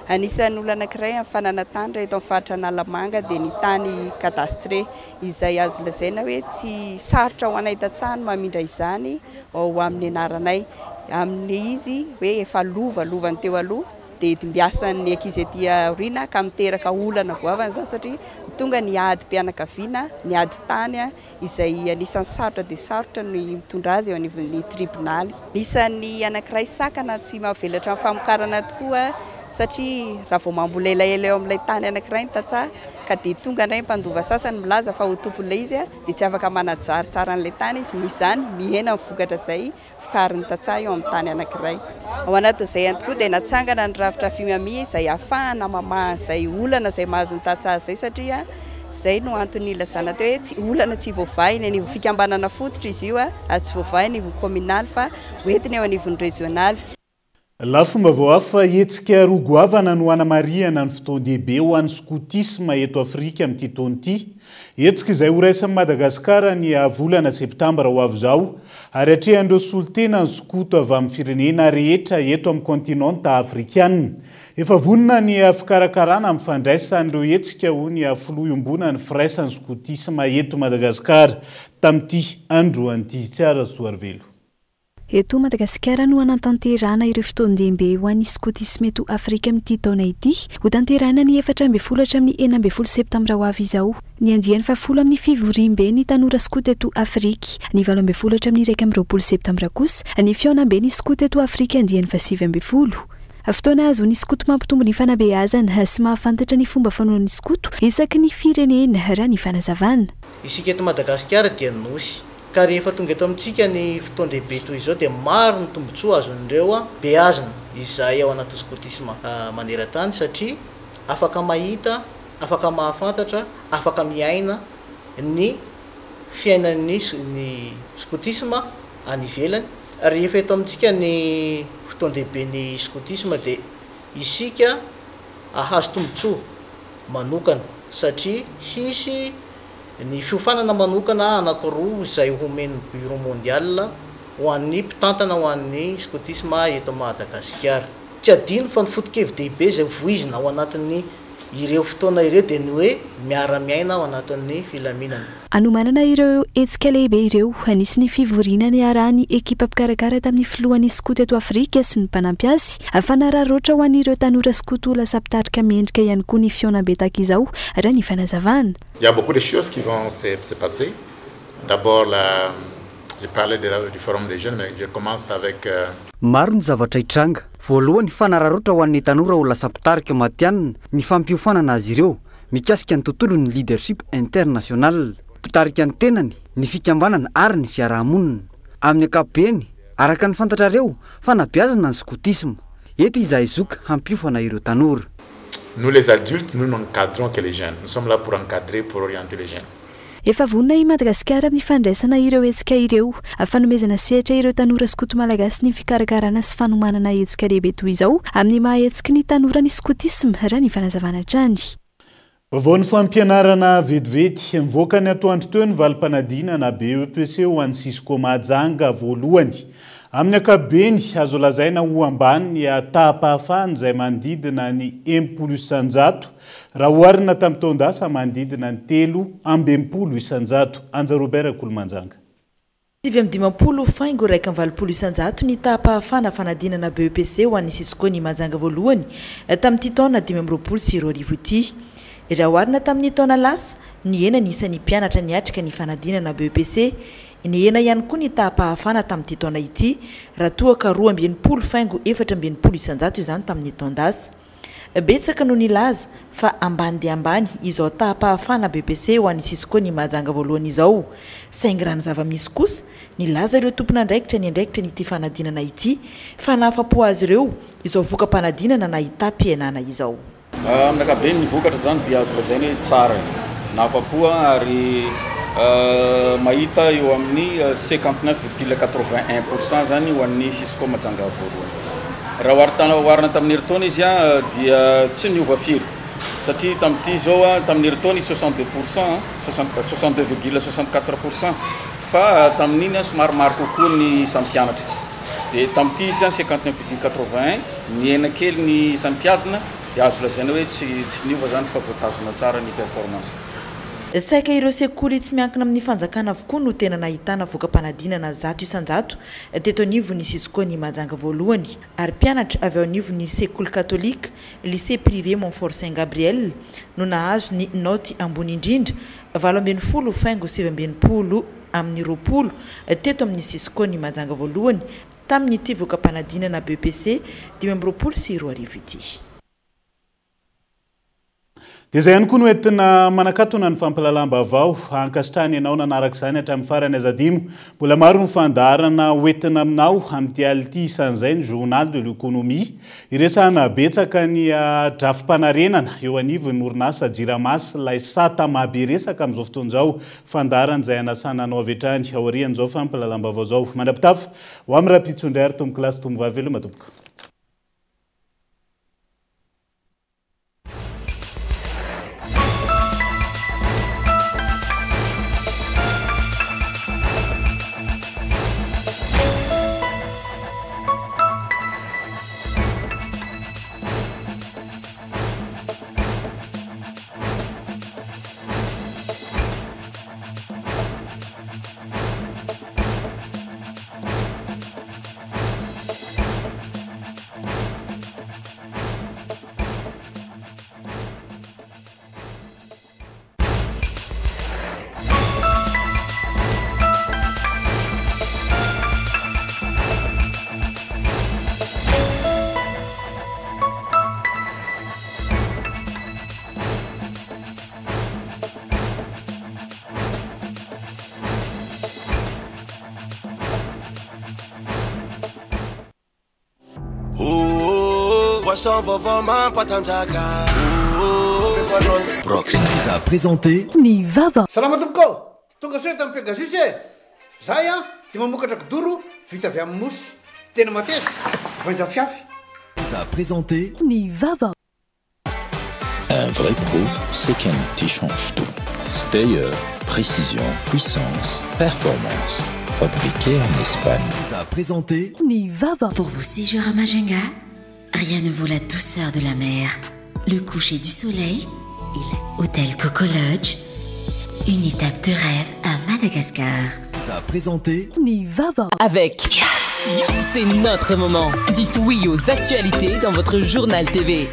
G: Anisan'ny olana anankiray amin'ny fananantany eto amin'ny faritra Analamanga dia ny tany kadastre izay azo lazaina hoe tsy sarotra ho anay tantsahany mamindra izany ao amin'ny anaranay. Amin'ny izy hoe efa lovany teo aloha dia mbiasan'ny ankizy ety aoriana ka miteraka olana goavana zany satria tonga ny ady mpianakaviana ny ady tany izay anisan'ny sarotra dia sarotra ny mitondra azy eo anivon'ny tribonaly. Isan'ny anankiray sakana tsy mahavelatra amin'ny famokarana tokoa satria raha vao mambola elaela eo amin'ilay tany anankiray ny tantsaha ka dia tonga indray mpandova sasany milaza fa ho tompon'ilay izy dia tsy afaka manajary tsara an'ilay tany izy noho izany mihena mivokatra izay vokarin'ny tantsaha eo amin'ny tany anankiray. Ao anatin'izay ihany tokoa dia natsangana ny rafitra fimamia izay ahafahana mamaha izay olana izay mahazo ny tantsaha izay satria izay no antony ilazana teo hoe tsy olana tsy voavainy anivo fikambanana fototra izy io tsy voavainy anivo communal fa hoentiny eo anivon'ny regionaly.
F: Lafomba vao hafa hetsika rogoavana no anamariana ny fotoan-dehibe ho an'ny skotisma eto Afrika amin'ity taona ity. Hetsika izay ho raisan'i Madagasikara ny volana septambra ho avy izao ary hatrehan'ireo solitena ny skoto avy amin'ny firenena rehetra eto amin'ny kontinanta afrikanina. Efa vonona ny fikarakarana amin'ny fandraisan'ireo hetsika ho ny filoha iombona ny firaisan'ny skotisma eto Madagasikara tamin'ity androan'ity tsara soarvelo.
H: Eto Madagasikara no anatanterana ireo fotoan-dehibe ho an'ny skotisma eto Afrika amin'ity taona ity ho tanterana ny 14 hatramin'ny 19 septambra ho avy izao. Ny andiany 10 amin'ny fivoriam-be ny tanora skoto eto Afrika, ny 12 hatramin'ny 1 septambra kosa ny fihaonam-be ny skoto eto Afrika andiany 7. Fotoana azo ny skoto mampitombo ny fanabeazana sy mahafantatra ny fomba fanaon'ny skoto isaky ny firenena raha ny fanazavana.
I: Isika eto Madagasikara dia nosy. Ka rehefa tonga eto amintsika ny fotoan-dehibe toy izao dia maro ny tombontsoa azon'ireo beazina izay ao anaty skotisma maneran-tany satria afaka mahita, afaka mahafantatra, afaka miaina ny fiainan'ny skotisma any ivelany. Rehefa eto amintsika ny fotoan-dehibe ny skotisma dia isika ahazo tombontsoa manokana satria hisy ny fiofanana manokana anankiroa izay homen'ny bureau mondial ho an'ny mpitantana ho an'ny skotisma eto Madagasikara. Tsy adino fa ny foto-kevin-dehibe izay voizina ao anatin'ny ireo fotoana ireo dia ny hoe miara-miaina ao anatin'ny filaminana.
H: Anomanana ireo hetsika lehibe ireo anisin'ny fivoriana ny arahany ekipa mpikarakara tamin'ny filohan'ny skoto eto Afrika sy ny mpanampy azy afanararoatra ho an'ireo tanora skoto lasa mpitarika mendrika ihany koa ny fihaonam-be tahaka izao raha ny fanazavana.
X: Il y a beaucoup de choses qui vont se passer. D'abord, j'ai parlé du forum des jeunes, mais je commence avec...
J: Maro ny zavatra hitranga. Voalohany fanararoatra ho an'ny tanora ho lasa mpitarika matianina ny fampiofanana azy ireo mikasika ny tontolo ny leadership international. Mpitarika ny tenany, ny fikambanana ary ny fiarahamonina. Amin'ny ankapobeny, araka ny fantatrareo, fanabeazana ny skotisma. eto izahay zoky hampiofana ireo tanora.
X: Nous les adultes, nous n'encadrons que les jeunes. Nous sommes là pour encadrer, pour orienter les jeunes.
H: Efa vonina I Madagasikara amin'ny fandraisana ireo hetsika ireo fanomezana sehatra ireo tanora skoto malagasy ny fikarakarana sy fanomanana hetsika lehibe toy izao amin'ny mahetsiky ny tanora ny skotisme raha ny fanazavana trany.
F: Vaovao ny fampianarana vetivety mivoaka ny atoandro teo ny valim-panadinana BEPC ho an'ny Sisiko Mahajanga voalohany. Amin'ny ankapobeny azo lazaina ho ambany ny tahapahafahana izay manodidina ny 100 isanjato raha oharina tamin'ny taondasa manodidina ny 320 isanjato. Anja Robert Kolomanjanga.
K: 720 faingo raika amin'ny 20 isanjato ny tahapahafahana fanadinana BEPC ho an'ny Sisiko Mahajanga voalohany tamin'ity taona 2020 ity. Raha oharina tamin'ny taona lasa ny ena ny isan'ny mpianatra niatrika ny fanadinana BEPC. Ny ena ihany koa ny tahapahafahana tamin'ity taona ity raha toa ka 220 faingo 420 isanjato izany tamin'ny taondasa. Betsaka no nilaza fa ambany dia ambany izao tahapahafahana BEPC ho an'ny Sisiko Mahajanga voalohany izao. Saingy raha ny zava-misy kosa nilaza ireo tompona andraikitra ny andraikitra nyity fanadinana ity fa nahafapo azy ireo izao voka-panadinana na itam-piainana izao.
M: Amin'ny ankapobeny ny vokatra zany dia azo lazaina hoe tsara nahafapoa ary mahita eo amin'ny 59,81% zany ho an'ny Sisiko Mahajanga voalohany. Raha oharina tamin'ny eritaona izy dia tsy niova firy satria tamin'ity zao tamin'ny eritaona 62%, 62,64% fa tamin'iny somary maro kokoa ny isampianatra. Dia tamin'ity izy 59,81 ny ena kely ny isampiadina dia azo lazaina hoe tsy niova zany fa voatazona tsara ny performance.
K: Saika ireo sekoly tsy miankina amin'ny fanjakana avokoa no tena nahitana voka-panadinana 100 isanjato teto anivon'ny Sisiko Mahajanga voalohany ary mpianatra avy ao anivon'ny sekoly katolika lycée privé Montfort Saint-Gabriel no nahazo ny noty ambony indrindra 20,720 amin'ny 20 teto amin'ny Sisiko Mahajanga voalohany tamin'ny ity voka-panadinana BEPC 2020 ity.
F: Dia izay ihany koa no entina manakatona ny fampalalam-baovao ankasitrahany ianao nanaraka izany hatramin'ny farany azadimo. Mbola maro ny fandaharana hoentina aminao amin'ity ality isan'izay ny Journal de l'Économie. Iresahana betsaka ny drafim-panarenana eo anivon'ny orinasa Jirama ilay sata mahabe resaka amin'izao fotoan'izao fandaharana izay anasana anao avy hatrany aorian'izao fampalalam-baovao izao. Mandrapitafy ho amin'ny raha-pitsondray ary tombokilasy tombovavy elo matoboka.
U: Brox nous a présenté
D: Nivava. Salama tompoko. Tonga soa tamin'ny Pegasus Zahay dia mamokatra kidoro vita avy amin'ny mosy. Tena mateza. Voanja fiafy.
U: Nous a présenté
H: Nivava.
N: Un vrai pro, c'est qu'un outil change tout. Stayer, précision, puissance, performance. Fabriqué en Espagne.
U: Nous a présenté
H: Nivava.
O: Pour vos séjours à Majunga, rien ne vaut la douceur de la mer, le coucher du soleil et l'hôtel Coco Lodge. Une étape de rêve à Madagascar.
U: Nous a présenté
H: Nivava.
A: Avec Yassi, c'est notre moment. Dites oui aux actualités dans votre journal TV.